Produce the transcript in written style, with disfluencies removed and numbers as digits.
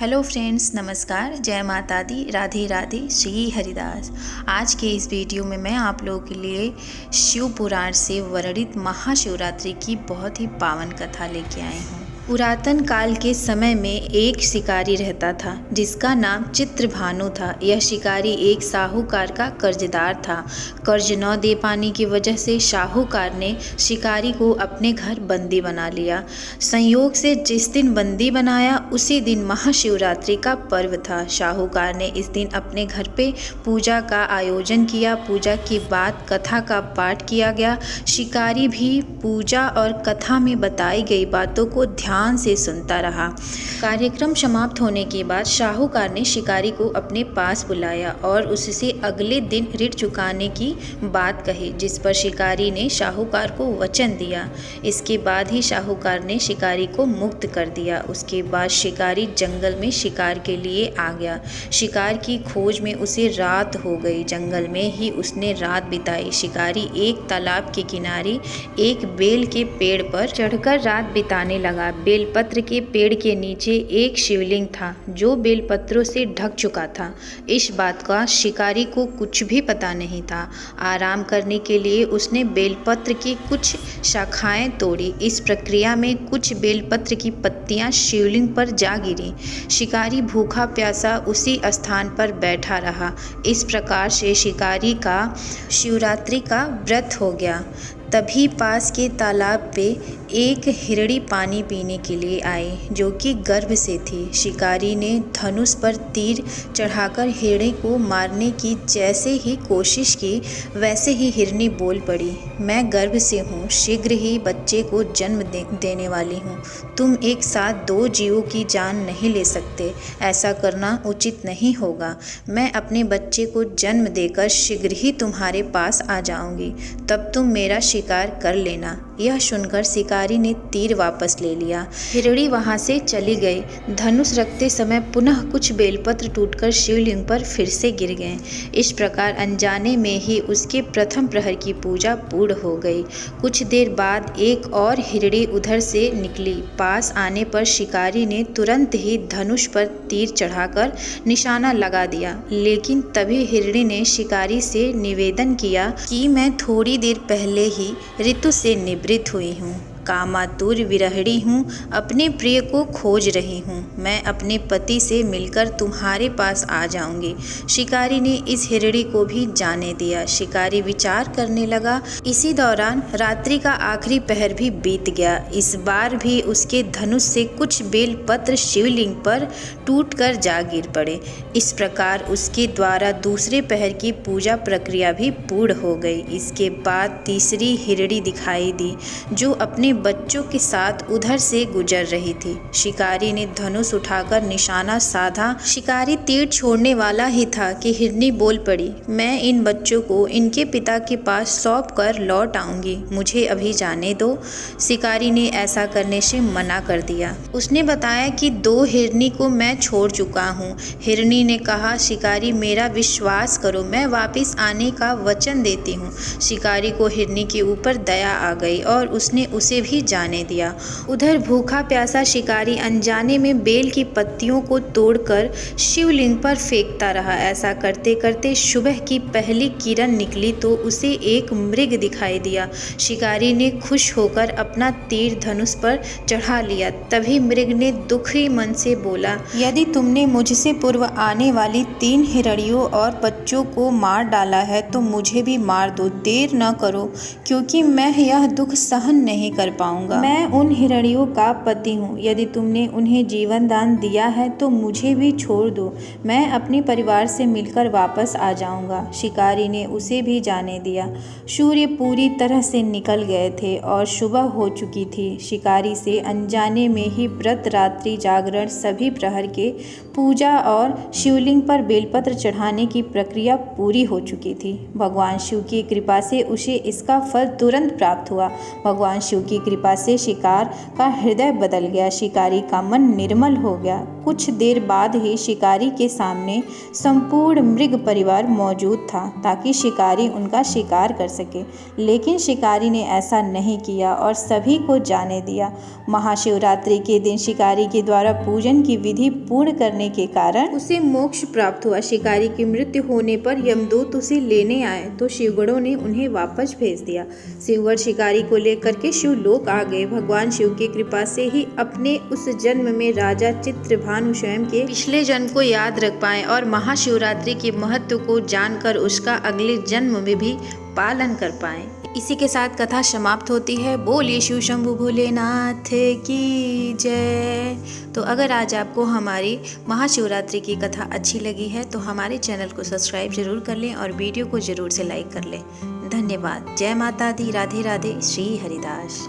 Hello friends, नमस्कार, जय माता दी, राधे राधे, श्री हरिदास। आज के इस वीडियो में मैं आप लोगों के लिए शिव पुराण से वर्णित महाशिवरात्रि की बहुत ही पावन कथा लेके आई हूँ। पुरातन काल के समय में एक शिकारी रहता था जिसका नाम चित्रभानु था। यह शिकारी एक साहूकार का कर्जदार था। कर्ज न दे पाने की वजह से साहूकार ने शिकारी को अपने घर बंदी बना लिया। संयोग से जिस दिन बंदी बनाया उसी दिन महाशिवरात्रि का पर्व था। साहूकार ने इस दिन अपने घर पे पूजा का आयोजन किया। पूजा के बाद कथा का पाठ किया गया। शिकारी भी पूजा और कथा में बताई गई बातों को ध्यान से सुनता रहा। कार्यक्रम समाप्त होने के बाद साहूकार ने शिकारी को अपने पास बुलाया और उससे अगले दिन ऋण चुकाने की बात कही, जिस पर शिकारी ने साहूकार को वचन दिया। इसके बाद ही साहूकार ने शिकारी को मुक्त कर दिया। उसके बाद शिकारी जंगल में शिकार के लिए आ गया। शिकार की खोज में उसे रात हो गई। जंगल में ही उसने रात बिताई। शिकारी एक तालाब के किनारे एक बेल के पेड़ पर चढ़कर रात बिताने लगा। बेलपत्र के पेड़ के नीचे एक शिवलिंग था जो बेलपत्रों से ढक चुका था। इस बात का शिकारी को कुछ भी पता नहीं था। आराम करने के लिए उसने बेलपत्र की कुछ शाखाएं तोड़ी। इस प्रक्रिया में कुछ बेलपत्र की पत्तियां शिवलिंग पर जा गिरी। शिकारी भूखा प्यासा उसी स्थान पर बैठा रहा। इस प्रकार से शिकारी का शिवरात्रि का व्रत हो गया। तभी पास के तालाब पे एक हिरणी पानी पीने के लिए आई जो कि गर्भ से थी। शिकारी ने धनुष पर तीर चढ़ाकर हिरणी को मारने की जैसे ही कोशिश की वैसे ही हिरणी बोल पड़ी, मैं गर्भ से हूँ, शीघ्र ही बच्चे को जन्म देने वाली हूँ। तुम एक साथ दो जीवों की जान नहीं ले सकते। ऐसा करना उचित नहीं होगा। मैं अपने बच्चे को जन्म देकर शीघ्र ही तुम्हारे पास आ जाऊंगी, तब तुम मेरा शिकार कर लेना। यह सुनकर शिकारी ने तीर वापस ले लिया। हिरणी वहां से चली गई। धनुष रखते समय पुनः कुछ बेलपत्र टूटकर शिवलिंग पर फिर से गिर गए। इस प्रकार अनजाने में ही उसके प्रथम प्रहर की पूजा पूर्ण हो गई। कुछ देर बाद एक और हिरणी उधर से निकली। पास आने पर शिकारी ने तुरंत ही धनुष पर तीर चढ़ाकर निशाना लगा दिया, लेकिन तभी हिरणी ने शिकारी से निवेदन किया कि मैं थोड़ी देर पहले ही ऋतु से निवृत्त हुई हूँ, कामातुर विरहिणी हूँ, अपने प्रिय को खोज रही हूँ। मैं अपने पति से मिलकर तुम्हारे पास आ जाऊंगी। शिकारी ने इस हिरणी को भी जाने दिया। शिकारी विचार करने लगा। इसी दौरान रात्रि का आखिरी पहर भी बीत गया। इस बार भी उसके धनुष से कुछ बेलपत्र शिवलिंग पर टूटकर जा गिर पड़े। इस प्रकार उसके द्वारा दूसरे पहर की पूजा प्रक्रिया भी पूर्ण हो गई। इसके बाद तीसरी हिरणी दिखाई दी जो अपने बच्चों के साथ उधर से गुजर रही थी। शिकारी ने धनुष उठाकर निशाना साधा। शिकारी तीर छोड़ने वाला ही था कि हिरणी बोल पड़ी, मैं इन बच्चों को इनके पिता के पास सौंप कर लौट आऊंगी, मुझे अभी जाने दो। शिकारी ने ऐसा करने से मना कर दिया। उसने बताया कि दो हिरणी को मैं छोड़ चुका हूँ। हिरणी ने कहा, शिकारी मेरा विश्वास करो, मैं वापिस आने का वचन देती हूँ। शिकारी को हिरणी के ऊपर दया आ गई और उसने उसे भी जाने दिया। उधर भूखा प्यासा शिकारी अनजाने में बेल की पत्तियों को तोड़कर शिवलिंग पर फेंकता रहा। ऐसा करते करते सुबह की पहली किरण निकली तो उसे एक मृग दिखाई दिया। शिकारी ने खुश होकर अपना तीर धनुष पर चढ़ा लिया। तभी मृग ने दुखी मन से बोला, यदि तुमने मुझसे पूर्व आने वाली 3 हिरणियों और बच्चों को मार डाला है तो मुझे भी मार दो। देर न करो, क्योंकि मैं यह दुख सहन नहीं कर पाऊंगा। मैं उन हिरणियों का पति हूँ। यदि तुमने उन्हें जीवन दान दिया है तो मुझे भी छोड़ दो, मैं अपने परिवार से मिलकर वापस आ जाऊंगा। शिकारी ने उसे भी जाने दिया। सूर्य पूरी तरह से निकल गए थे और सुबह हो चुकी थी। शिकारी से अनजाने में ही व्रत, रात्रि जागरण, सभी प्रहर के पूजा और शिवलिंग पर बेलपत्र चढ़ाने की प्रक्रिया पूरी हो चुकी थी। भगवान शिव की कृपा से उसे इसका फल तुरंत प्राप्त हुआ। भगवान शिव की कृपा से शिकार का हृदय बदल गया। शिकारी का मन निर्मल हो गया। कुछ देर बाद ही शिकारी के सामने संपूर्ण मृग परिवार मौजूद था ताकि शिकारी उनका शिकार कर सके। लेकिन शिकारी ने ऐसा नहीं किया और सभी को जाने दिया। महाशिवरात्रि के दिन शिकारी के द्वारा पूजन की विधि पूर्ण करने के कारण उसे मोक्ष प्राप्त हुआ। शिकारी की मृत्यु होने पर यमदूत उसे लेने आए तो शिवगणों ने उन्हें वापस भेज दिया। शिवगण शिकारी को लेकर के शिवलोक आ गए। भगवान शिव की कृपा से ही अपने उस जन्म में राजा चित्रभानु स्वयं के पिछले जन्म को याद रख पाए और महाशिवरात्रि के महत्व को जानकर उसका अगले जन्म में भी पालन कर पाए। इसी के साथ कथा समाप्त होती है। बोलिए शिव शंभु भोलेनाथ की जय। तो अगर आज आपको हमारी महाशिवरात्रि की कथा अच्छी लगी है तो हमारे चैनल को सब्सक्राइब जरूर कर लें और वीडियो को जरूर से लाइक कर लें। धन्यवाद। जय माता दी। राधे राधे। श्री हरिदास।